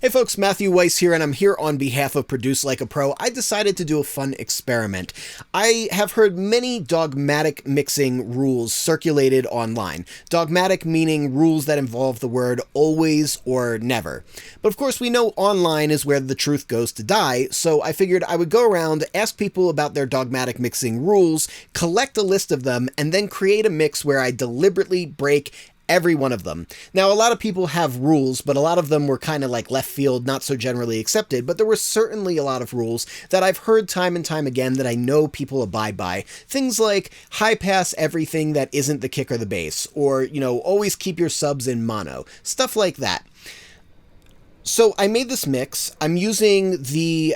Hey folks, Matthew Weiss here, and I'm here on behalf of Produce Like a Pro. I decided to do a fun experiment. I have heard many dogmatic mixing rules circulated online. Dogmatic meaning rules that involve the word always or never. But of course we know online is where the truth goes to die, so I figured I would go around, ask people about their dogmatic mixing rules, collect a list of them, and then create a mix where I deliberately break every one of them. Now, a lot of people have rules, but a lot of them were kind of like left field, not so generally accepted, but there were certainly a lot of rules that I've heard time and time again that I know people abide by. Things like high pass everything that isn't the kick or the bass, or, always keep your subs in mono. Stuff like that. So I made this mix. I'm using the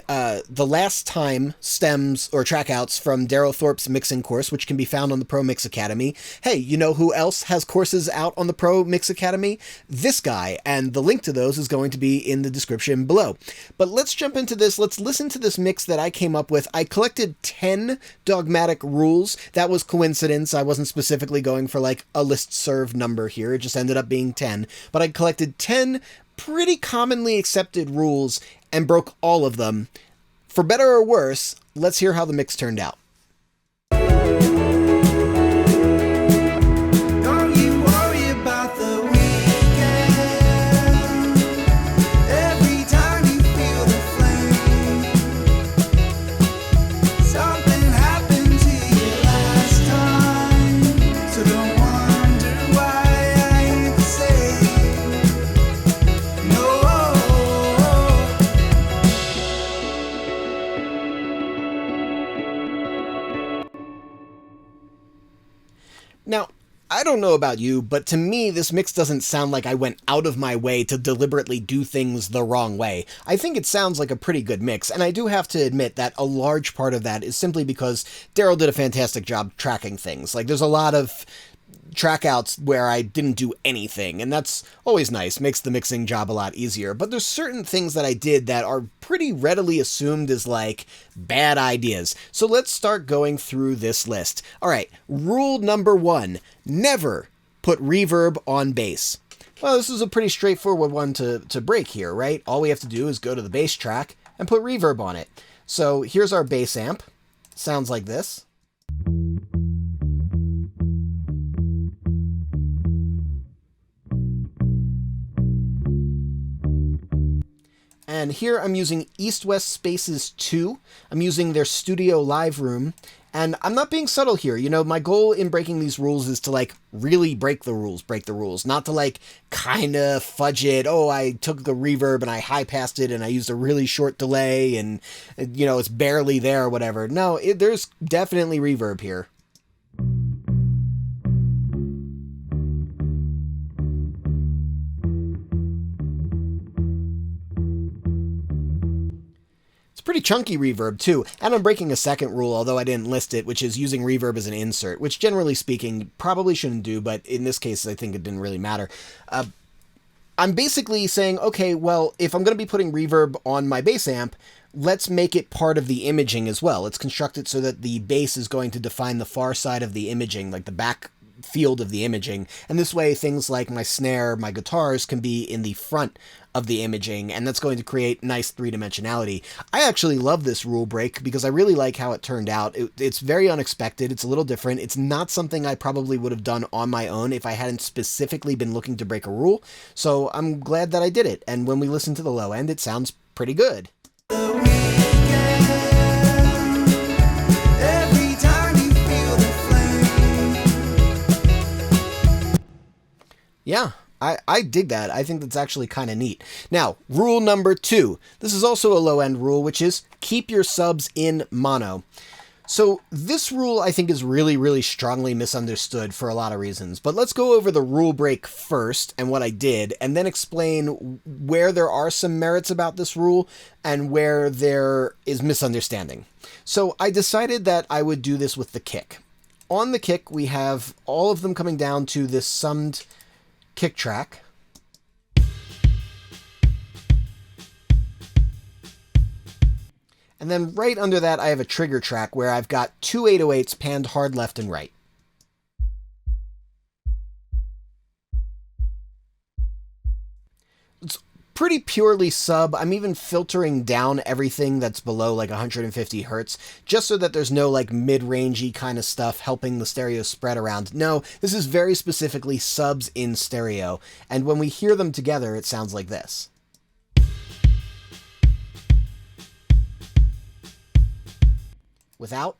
last time stems or trackouts from Daryl Thorpe's mixing course, which can be found on the Pro Mix Academy. Hey, you know who else has courses out on the Pro Mix Academy? This guy, and the link to those is going to be in the description below. But let's jump into this. Let's listen to this mix that I came up with. I collected 10 dogmatic rules. That was coincidence. I wasn't specifically going for like a listserv number here. It just ended up being 10. But I collected 10 pretty commonly accepted rules and broke all of them. For better or worse, let's hear how the mix turned out. Now, I don't know about you, but to me, this mix doesn't sound like I went out of my way to deliberately do things the wrong way. I think it sounds like a pretty good mix, and I do have to admit that a large part of that is simply because Daryl did a fantastic job tracking things. Like, there's a lot of trackouts where I didn't do anything, and that's always nice, makes the mixing job a lot easier. But there's certain things that I did that are pretty readily assumed as like bad ideas. So let's start going through this list. All right, rule number 1, never put reverb on bass. Well, this is a pretty straightforward one to break here, right? All we have to do is go to the bass track and put reverb on it. So here's our bass amp. Sounds like this. And here I'm using East West Spaces 2. I'm using their studio live room. And I'm not being subtle here. My goal in breaking these rules is to like really break the rules, not to like kind of fudge it. Oh, I took the reverb and I high passed it and I used a really short delay and, it's barely there or whatever. No, there's definitely reverb here. Pretty chunky reverb too, and I'm breaking a second rule, although I didn't list it, which is using reverb as an insert, which generally speaking probably shouldn't do, but in this case I think it didn't really matter. I'm basically saying, okay, well, if I'm going to be putting reverb on my bass amp, let's make it part of the imaging as well. Let's construct it so that the bass is going to define the far side of the imaging, like the back field of the imaging, and this way things like my snare, my guitars can be in the front of the imaging, and that's going to create nice three-dimensionality. I actually love this rule break because I really like how it turned out. It's very unexpected, it's a little different, it's not something I probably would have done on my own if I hadn't specifically been looking to break a rule, so I'm glad that I did it, and when we listen to the low end, it sounds pretty good. Yeah, I dig that. I think that's actually kind of neat. Now, rule number 2. This is also a low-end rule, which is keep your subs in mono. So this rule, I think, is really, really strongly misunderstood for a lot of reasons. But let's go over the rule break first and what I did, and then explain where there are some merits about this rule and where there is misunderstanding. So I decided that I would do this with the kick. On the kick, we have all of them coming down to this summed kick track. And then right under that, I have a trigger track where I've got two 808s panned hard left and right. It's pretty purely sub. I'm even filtering down everything that's below like 150 hertz, just so that there's no like mid-rangey kind of stuff helping the stereo spread around. No, this is very specifically subs in stereo, and when we hear them together, it sounds like this. Without.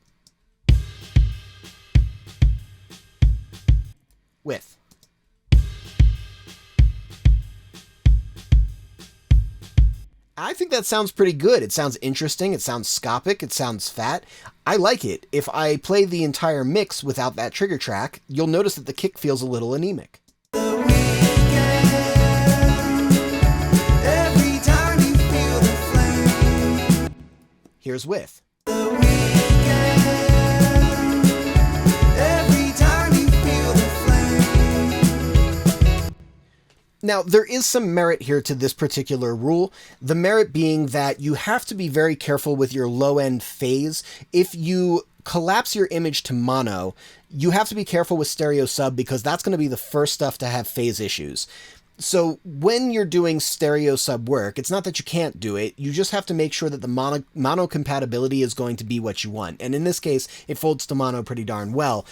With. I think that sounds pretty good. It sounds interesting. It sounds scopic. It sounds fat. I like it. If I play the entire mix without that trigger track, you'll notice that the kick feels a little anemic. Here's with. Now, there is some merit here to this particular rule. The merit being that you have to be very careful with your low-end phase. If you collapse your image to mono, you have to be careful with stereo sub because that's going to be the first stuff to have phase issues. So when you're doing stereo sub work, it's not that you can't do it, you just have to make sure that the mono compatibility is going to be what you want. And in this case, it folds to mono pretty darn well.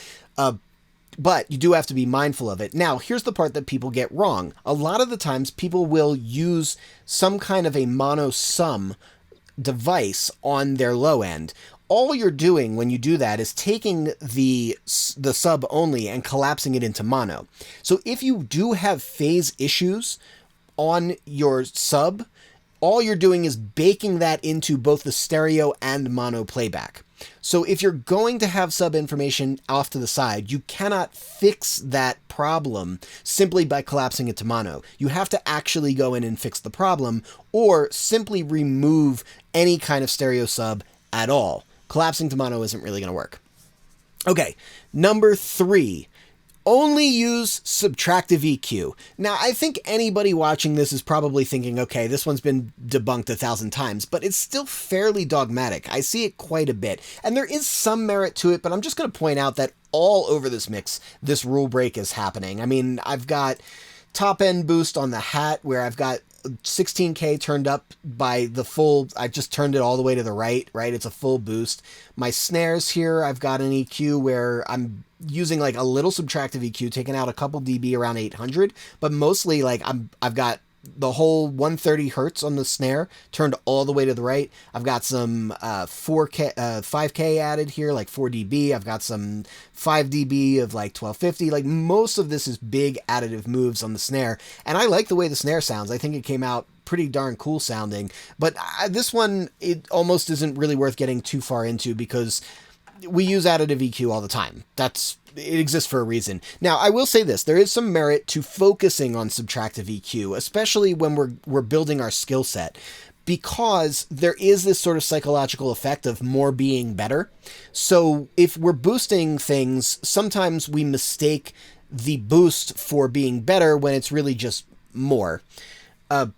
But you do have to be mindful of it. Now, here's the part that people get wrong. A lot of the times people will use some kind of a mono sum device on their low end. All you're doing when you do that is taking the sub only and collapsing it into mono. So if you do have phase issues on your sub, all you're doing is baking that into both the stereo and mono playback. So if you're going to have sub information off to the side, you cannot fix that problem simply by collapsing it to mono. You have to actually go in and fix the problem, or simply remove any kind of stereo sub at all. Collapsing to mono isn't really going to work. Okay, number 3. Only use subtractive EQ. Now, I think anybody watching this is probably thinking, okay, this one's been debunked 1,000 times, but it's still fairly dogmatic. I see it quite a bit, and there is some merit to it, but I'm just going to point out that all over this mix, this rule break is happening. I mean, I've got top end boost on the hat where I've got 16K turned up by the full, I just turned it all the way to the right? It's a full boost. My snares here, I've got an EQ where I'm using like a little subtractive EQ, taking out a couple dB around 800, but mostly like I've got the whole 130 hertz on the snare turned all the way to the right. I've got some 5K added here, like 4 dB. I've got some 5 dB of like 1250. Like most of this is big additive moves on the snare, and I like the way the snare sounds. I think it came out pretty darn cool sounding, but this one, it almost isn't really worth getting too far into because we use additive EQ all the time. It exists for a reason. Now, I will say this, there is some merit to focusing on subtractive EQ, especially when we're building our skill set, because there is this sort of psychological effect of more being better. So if we're boosting things, sometimes we mistake the boost for being better when it's really just more.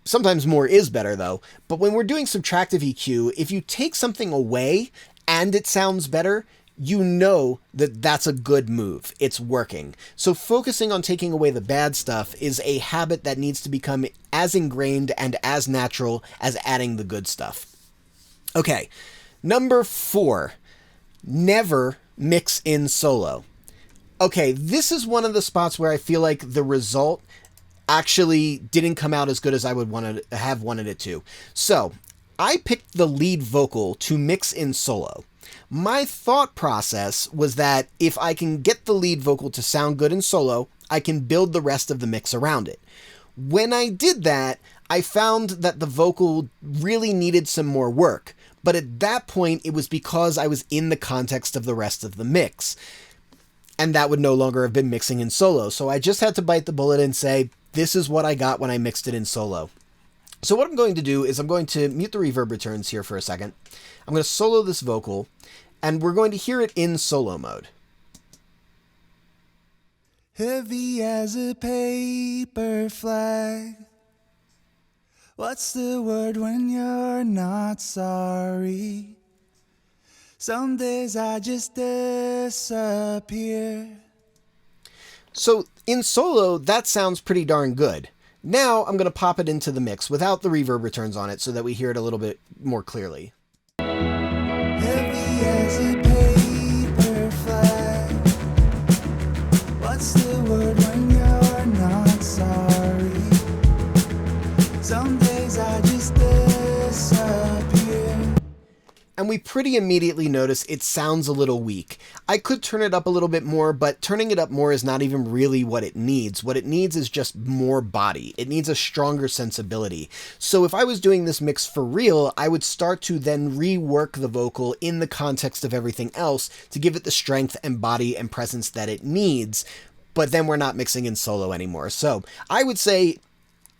Sometimes more is better though, but when we're doing subtractive EQ, if you take something away and it sounds better, you know that that's a good move. It's working. So focusing on taking away the bad stuff is a habit that needs to become as ingrained and as natural as adding the good stuff. Okay, number 4, never mix in solo. Okay, this is one of the spots where I feel like the result actually didn't come out as good as I would have wanted it to. So I picked the lead vocal to mix in solo. My thought process was that if I can get the lead vocal to sound good in solo, I can build the rest of the mix around it. When I did that, I found that the vocal really needed some more work, but at that point it was because I was in the context of the rest of the mix, and that would no longer have been mixing in solo, so I just had to bite the bullet and say, this is what I got when I mixed it in solo. So what I'm going to do is I'm going to mute the reverb returns here for a second. I'm going to solo this vocal, and we're going to hear it in solo mode. Heavy as a paper flag. What's the word when you're not sorry? Some days I just disappear. So in solo, that sounds pretty darn good. Now I'm going to pop it into the mix without the reverb returns on it so that we hear it a little bit more clearly. Heavy as a paper flag. What's the word when you're not sorry? Some days I just disappear. And we pretty immediately notice it sounds a little weak. I could turn it up a little bit more, but turning it up more is not even really what it needs. What it needs is just more body. It needs a stronger sensibility. So if I was doing this mix for real, I would start to then rework the vocal in the context of everything else to give it the strength and body and presence that it needs. But then we're not mixing in solo anymore. So I would say,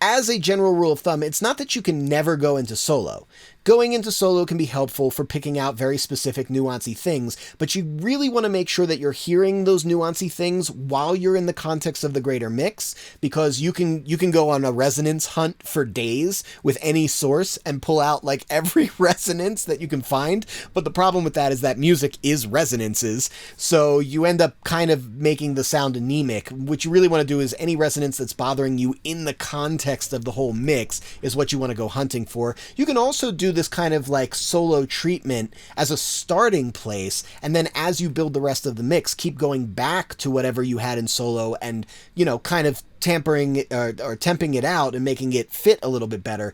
as a general rule of thumb, it's not that you can never go into solo. Going into solo can be helpful for picking out very specific nuancy things, but you really want to make sure that you're hearing those nuancy things while you're in the context of the greater mix, because you can go on a resonance hunt for days with any source and pull out like every resonance that you can find. But the problem with that is that music is resonances, so you end up kind of making the sound anemic. What you really want to do is any resonance that's bothering you in the context of the whole mix is what you want to go hunting for. You can also do this kind of like solo treatment as a starting place, and then as you build the rest of the mix, keep going back to whatever you had in solo and, you know, kind of tampering it or temping it out and making it fit a little bit better.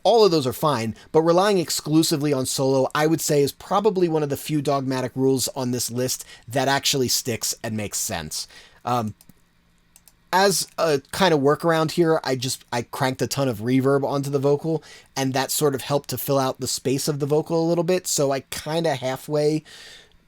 All of those are fine, but relying exclusively on solo, I would say, is probably one of the few dogmatic rules on this list that actually sticks and makes sense. As a kind of workaround here, I cranked a ton of reverb onto the vocal, and that sort of helped to fill out the space of the vocal a little bit, so I kind of halfway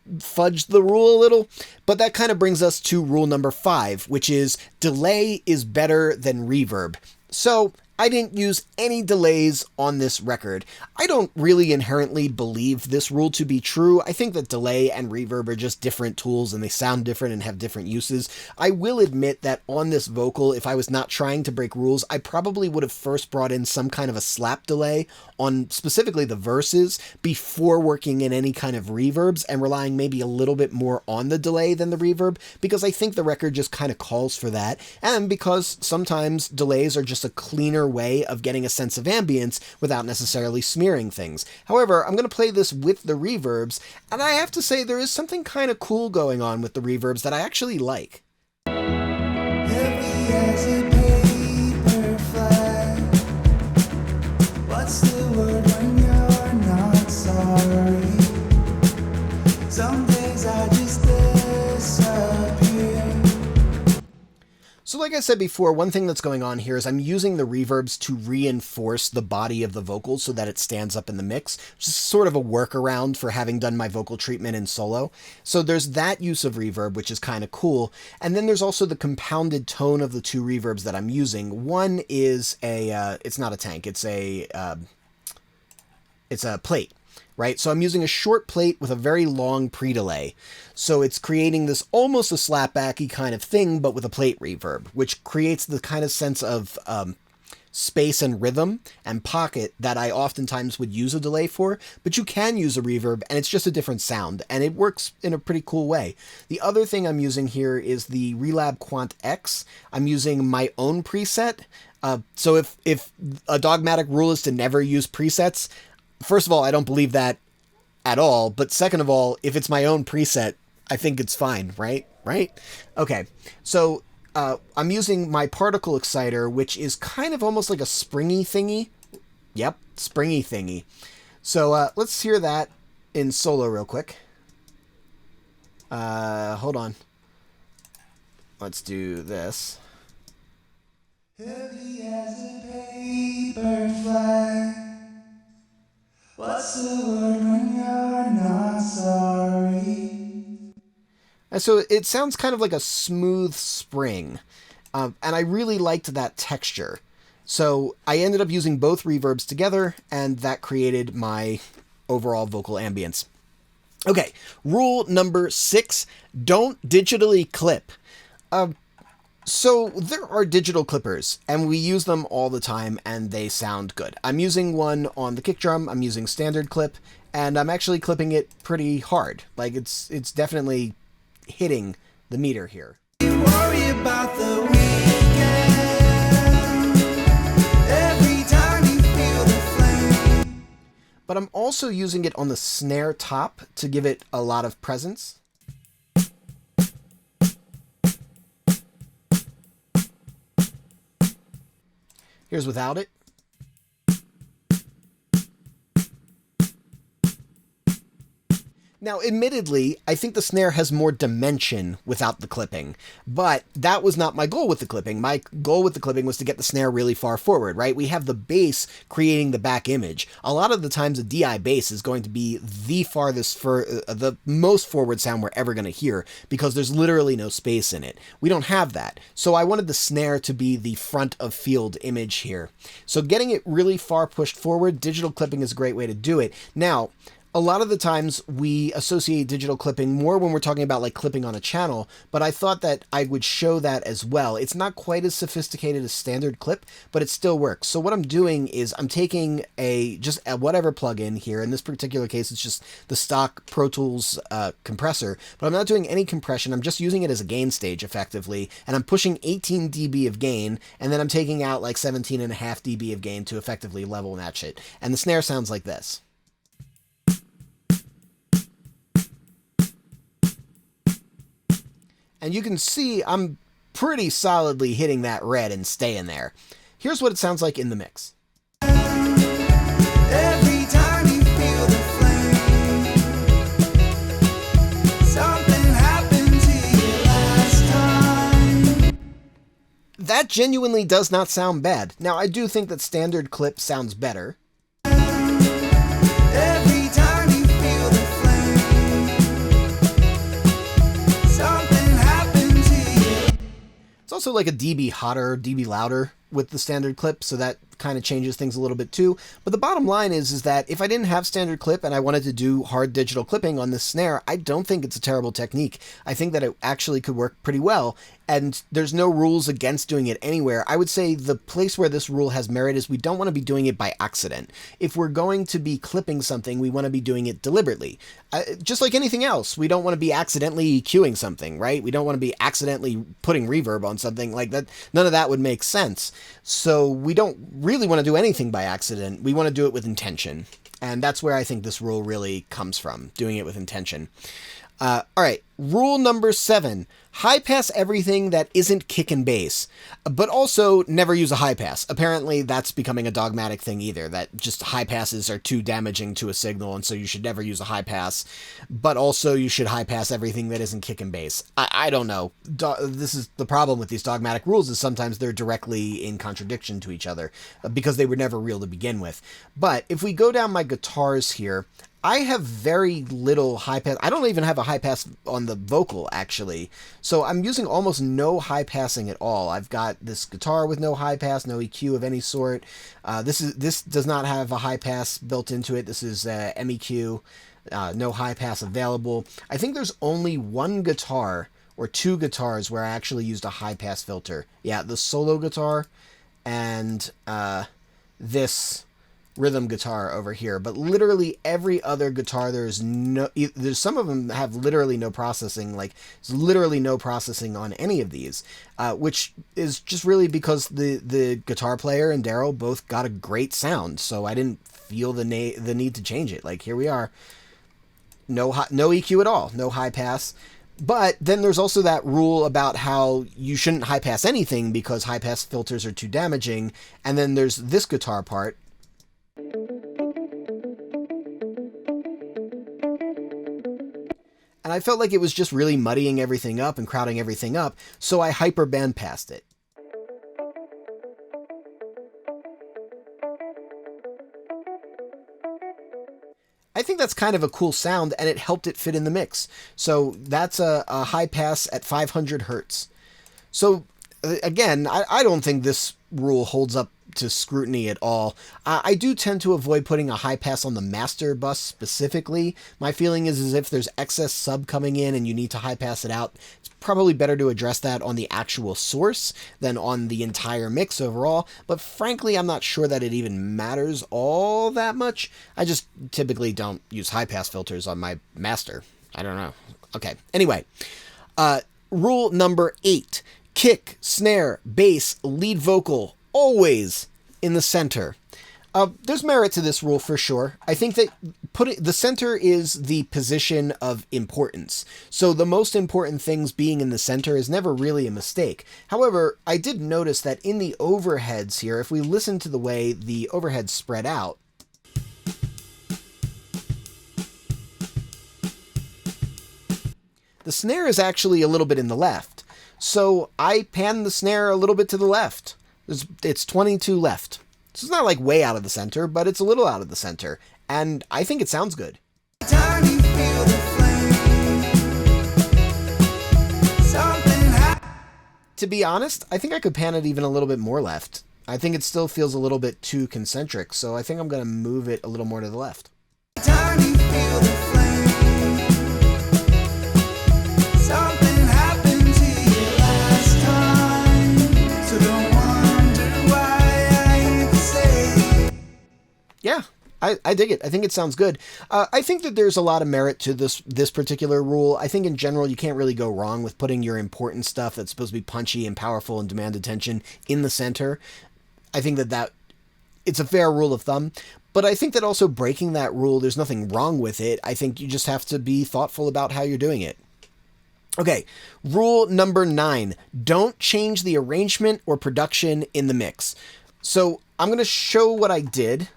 fudged the rule a little. But that kind of brings us to rule number 5, which is delay is better than reverb. So I didn't use any delays on this record. I don't really inherently believe this rule to be true. I think that delay and reverb are just different tools and they sound different and have different uses. I will admit that on this vocal, if I was not trying to break rules, I probably would have first brought in some kind of a slap delay on specifically the verses before working in any kind of reverbs and relying maybe a little bit more on the delay than the reverb, because I think the record just kind of calls for that, and because sometimes delays are just a cleaner way of getting a sense of ambience without necessarily smearing things. However, I'm going to play this with the reverbs, and I have to say there is something kind of cool going on with the reverbs that I actually like. Heavy as a paper flag. What's the word when you're not sorry? Some days I just disappear. So like I said before, one thing that's going on here is I'm using the reverbs to reinforce the body of the vocal so that it stands up in the mix, which is sort of a workaround for having done my vocal treatment in solo. So there's that use of reverb, which is kind of cool. And then there's also the compounded tone of the two reverbs that I'm using. One is it's not a tank, it's a plate. Right? So I'm using a short plate with a very long pre-delay. So it's creating this almost a slapbacky kind of thing, but with a plate reverb, which creates the kind of sense of space and rhythm and pocket that I oftentimes would use a delay for, but you can use a reverb and it's just a different sound and it works in a pretty cool way. The other thing I'm using here is the Relab Quant X. I'm using my own preset. So if a dogmatic rule is to never use presets, first of all, I don't believe that at all. But second of all, if it's my own preset, I think it's fine, right? Right? Okay. So I'm using my particle exciter, which is kind of almost like a springy thingy. Yep, springy thingy. So let's hear that in solo real quick. Hold on. Let's do this. Heavy as a paper flag. What's the word when you're not sorry? And so it sounds kind of like a smooth spring. And I really liked that texture. So I ended up using both reverbs together, and that created my overall vocal ambience. Okay, rule number 6, don't digitally clip. So there are digital clippers, and we use them all the time, and they sound good. I'm using one on the kick drum, I'm using standard clip, and I'm actually clipping it pretty hard. Like, it's definitely hitting the meter here. You worry about the weekend. but I'm also using it on the snare top to give it a lot of presence. Here's without it. Now, admittedly, I think the snare has more dimension without the clipping, but that was not my goal with the clipping. My goal with the clipping was to get the snare really far forward, right? We have the bass creating the back image. A lot of the times a DI bass is going to be the the most forward sound we're ever going to hear because there's literally no space in it. We don't have that. So I wanted the snare to be the front of field image here. So getting it really far pushed forward, digital clipping is a great way to do it. Now, a lot of the times we associate digital clipping more when we're talking about like clipping on a channel, but I thought that I would show that as well. It's not quite as sophisticated as standard clip, but it still works. So what I'm doing is I'm taking just a whatever plugin here. In this particular case, it's just the stock Pro Tools compressor, but I'm not doing any compression. I'm just using it as a gain stage effectively, and I'm pushing 18 dB of gain, and then I'm taking out like 17.5 dB of gain to effectively level match it. And the snare sounds like this. And you can see I'm pretty solidly hitting that red and staying there. Here's what it sounds like in the mix. Every time you feel the flame, something happened to you last time. That genuinely does not sound bad. Now, I do think that standard clip sounds better. Every time you feel the flame, something happened to you. It's also like a dB hotter, dB louder with the standard clip, so that kind of changes things a little bit too. But the bottom line is that if I didn't have standard clip and I wanted to do hard digital clipping on this snare, I don't think it's a terrible technique. I think that it actually could work pretty well, and there's no rules against doing it anywhere. I would say the place where this rule has merit is we don't want to be doing it by accident. If we're going to be clipping something, we want to be doing it deliberately. Just like anything else, we don't want to be accidentally EQing something, right? We don't want to be accidentally putting reverb on something like that. None of that would make sense. So we don't really want to do anything by accident. We want to do it with intention. And that's where I think this rule really comes from, doing it with intention. All right, rule number 7, high pass everything that isn't kick and bass, but also never use a high pass. Apparently that's becoming a dogmatic thing either, that just high passes are too damaging to a signal, and so you should never use a high pass, but also you should high pass everything that isn't kick and bass. I don't know. This is the problem with these dogmatic rules, is sometimes they're directly in contradiction to each other, because they were never real to begin with. But if we go down my guitars here, I have very little high pass. I don't even have a high pass on the vocal, actually. So I'm using almost no high passing at all. I've got this guitar with no high pass, no EQ of any sort. This does not have a high pass built into it. This is MEQ, no high pass available. I think there's only one guitar or two guitars where I actually used a high pass filter. Yeah, the solo guitar and this rhythm guitar over here, but literally every other guitar there's some of them have literally no processing, like there's literally no processing on any of these, which is just really because the guitar player and Daryl both got a great sound, so I didn't feel the need to change it. Like, here we are, no EQ at all, no high pass. But then there's also that rule about how you shouldn't high pass anything because high pass filters are too damaging, and then there's this guitar part. And I felt like it was just really muddying everything up and crowding everything up, so I hyper band passed it. I think that's kind of a cool sound, and it helped it fit in the mix. So that's a high pass at 500 Hertz. So again, I don't think this rule holds up to scrutiny at all. I do tend to avoid putting a high pass on the master bus specifically. My feeling is if there's excess sub coming in and you need to high pass it out, it's probably better to address that on the actual source than on the entire mix overall. But frankly, I'm not sure that it even matters all that much. I just typically don't use high pass filters on my master. I don't know. Okay, anyway. Rule number 8. Kick, snare, bass, lead vocal, always in the center. There's merit to this rule for sure. I think that the center is the position of importance. So the most important things being in the center is never really a mistake. However, I did notice that in the overheads here, if we listen to the way the overheads spread out, the snare is actually a little bit in the left. So I pan the snare a little bit to the left. It's 22 left. So it's not like way out of the center, but it's a little out of the center. And I think it sounds good. Time you feel the flame. Something To be honest, I think I could pan it even a little bit more left. I think it still feels a little bit too concentric, so I think I'm going to move it a little more to the left. time you feel the flame. Something happened to you last time. So don't wonder why I say. Yeah, I dig it. I think it sounds good. I think that there's a lot of merit to this particular rule. I think in general you can't really go wrong with putting your important stuff that's supposed to be punchy and powerful and demand attention in the center. I think that it's a fair rule of thumb. But I think that also breaking that rule, there's nothing wrong with it. I think you just have to be thoughtful about how you're doing it. Okay, rule number 9. Don't change the arrangement or production in the mix. So I'm going to show what I did.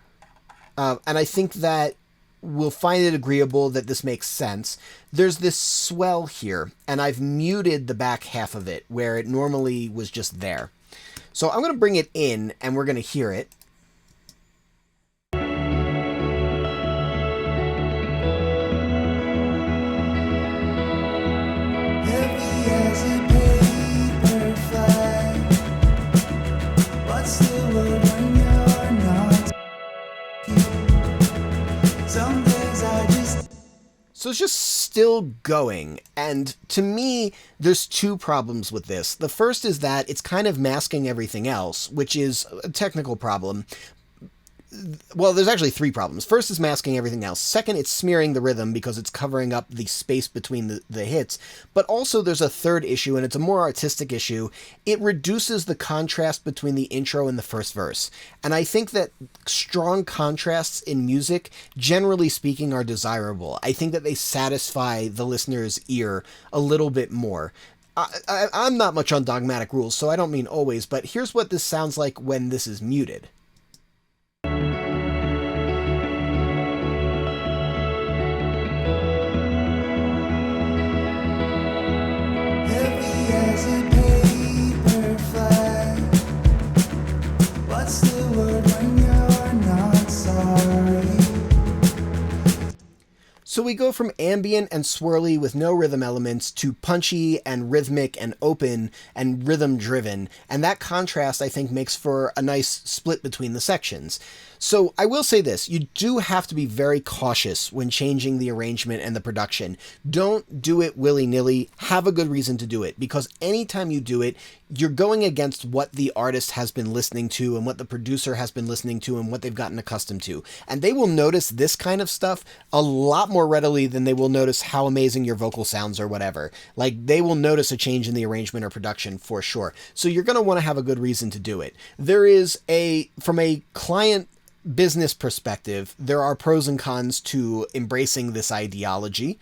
And I think that we'll find it agreeable that this makes sense. There's this swell here, and I've muted the back half of it where it normally was just there. So I'm going to bring it in, and we're going to hear it. Heavy as a paper flag. What's the word when you're not? Some days I just So it's just still going, and to me, there's two problems with this. The first is that it's kind of masking everything else, which is a technical problem. Well, there's actually three problems. First is masking everything else. Second, it's smearing the rhythm because it's covering up the space between the hits. But also there's a third issue, and it's a more artistic issue. It reduces the contrast between the intro and the first verse. And I think that strong contrasts in music, generally speaking, are desirable. I think that they satisfy the listener's ear a little bit more. I'm not much on dogmatic rules, so I don't mean always, but here's what this sounds like when this is muted. heavy as a paper flag. What's the word when you're not sorry? So we go from ambient and swirly with no rhythm elements to punchy and rhythmic and open and rhythm driven, and that contrast I think makes for a nice split between the sections. So I will say this, you do have to be very cautious when changing the arrangement and the production. Don't do it willy-nilly, have a good reason to do it, because anytime you do it, you're going against what the artist has been listening to and what the producer has been listening to and what they've gotten accustomed to. And they will notice this kind of stuff a lot more readily than they will notice how amazing your vocal sounds or whatever. Like, they will notice a change in the arrangement or production for sure. So you're going to want to have a good reason to do it. There is from a client business perspective, there are pros and cons to embracing this ideology,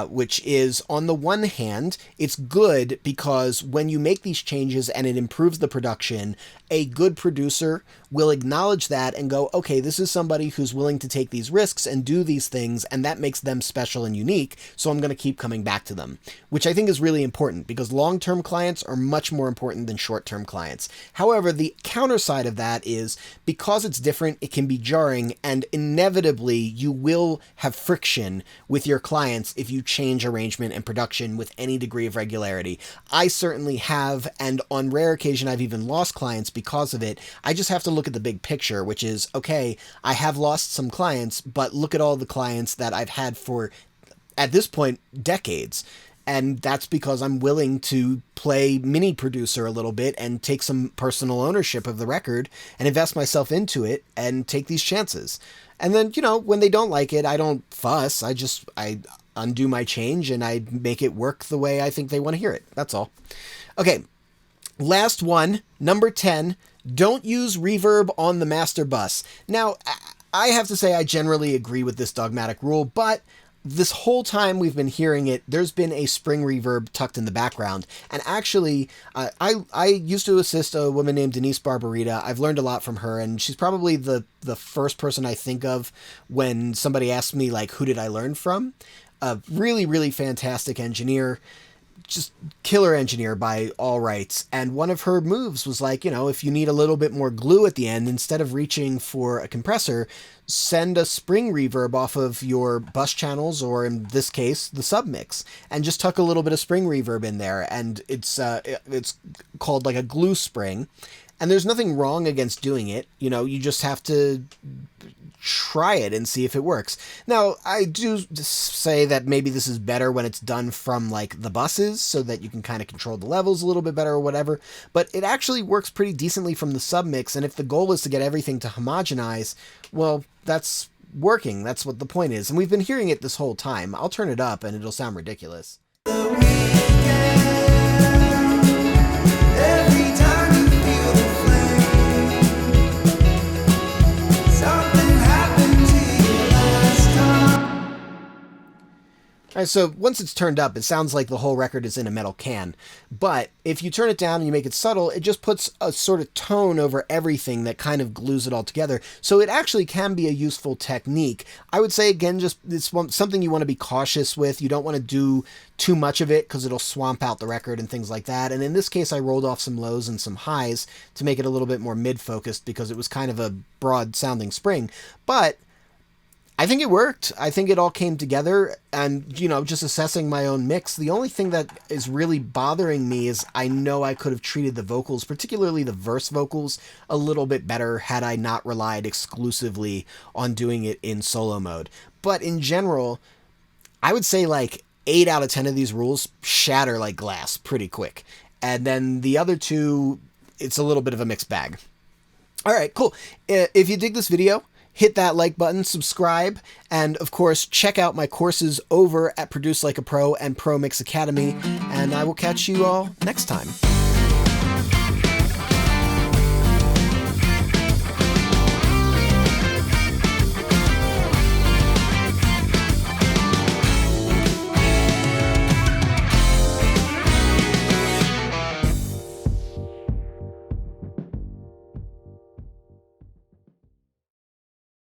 which is, on the one hand, it's good because when you make these changes and it improves the production, a good producer will acknowledge that and go, okay, this is somebody who's willing to take these risks and do these things, and that makes them special and unique, so I'm going to keep coming back to them, which I think is really important because long-term clients are much more important than short-term clients. However, the counter side of that is because it's different, it can be jarring, and inevitably you will have friction with your clients if you change arrangement and production with any degree of regularity. I certainly have, and on rare occasion I've even lost clients because of it. I just have to look at the big picture, which is, okay, I have lost some clients, but look at all the clients that I've had for, at this point, decades. And that's because I'm willing to play mini producer a little bit and take some personal ownership of the record and invest myself into it and take these chances. And then, when they don't like it, I don't fuss. I undo my change and I make it work the way I think they want to hear it. That's all. Okay. Last one, number 10, Don't use reverb on the master bus. Now, I have to say I generally agree with this dogmatic rule, but this whole time we've been hearing it, there's been a spring reverb tucked in the background. And actually, I used to assist a woman named Denise Barbarita. I've learned a lot from her, and she's probably the first person I think of when somebody asks me, like, who did I learn from? A really, really fantastic engineer. Just killer engineer by all rights. And one of her moves was like, if you need a little bit more glue at the end, instead of reaching for a compressor, send a spring reverb off of your bus channels, or in this case, the submix, and just tuck a little bit of spring reverb in there. And it's called like a glue spring. And there's nothing wrong against doing it. You just have to try it and see if it works. Now, I do say that maybe this is better when it's done from like the buses, so that you can kind of control the levels a little bit better or whatever, but it actually works pretty decently from the submix, and if the goal is to get everything to homogenize, well, that's working. That's what the point is, and we've been hearing it this whole time. I'll turn it up and it'll sound ridiculous. Every time you feel the flame, something happened to you last time. All right, so once it's turned up, it sounds like the whole record is in a metal can. But if you turn it down and you make it subtle, it just puts a sort of tone over everything that kind of glues it all together. So it actually can be a useful technique. I would say, again, just it's something you want to be cautious with. You don't want to do too much of it because it'll swamp out the record and things like that. And in this case, I rolled off some lows and some highs to make it a little bit more mid-focused because it was kind of a broad-sounding spring. But I think it worked. I think it all came together, and, just assessing my own mix, the only thing that is really bothering me is I know I could have treated the vocals, particularly the verse vocals, a little bit better had I not relied exclusively on doing it in solo mode. But in general, I would say like 8 out of 10 of these rules shatter like glass pretty quick. And then the other two, it's a little bit of a mixed bag. All right, cool. If you dig this video, hit that like button, subscribe, and of course, check out my courses over at Produce Like a Pro and Pro Mix Academy, and I will catch you all next time.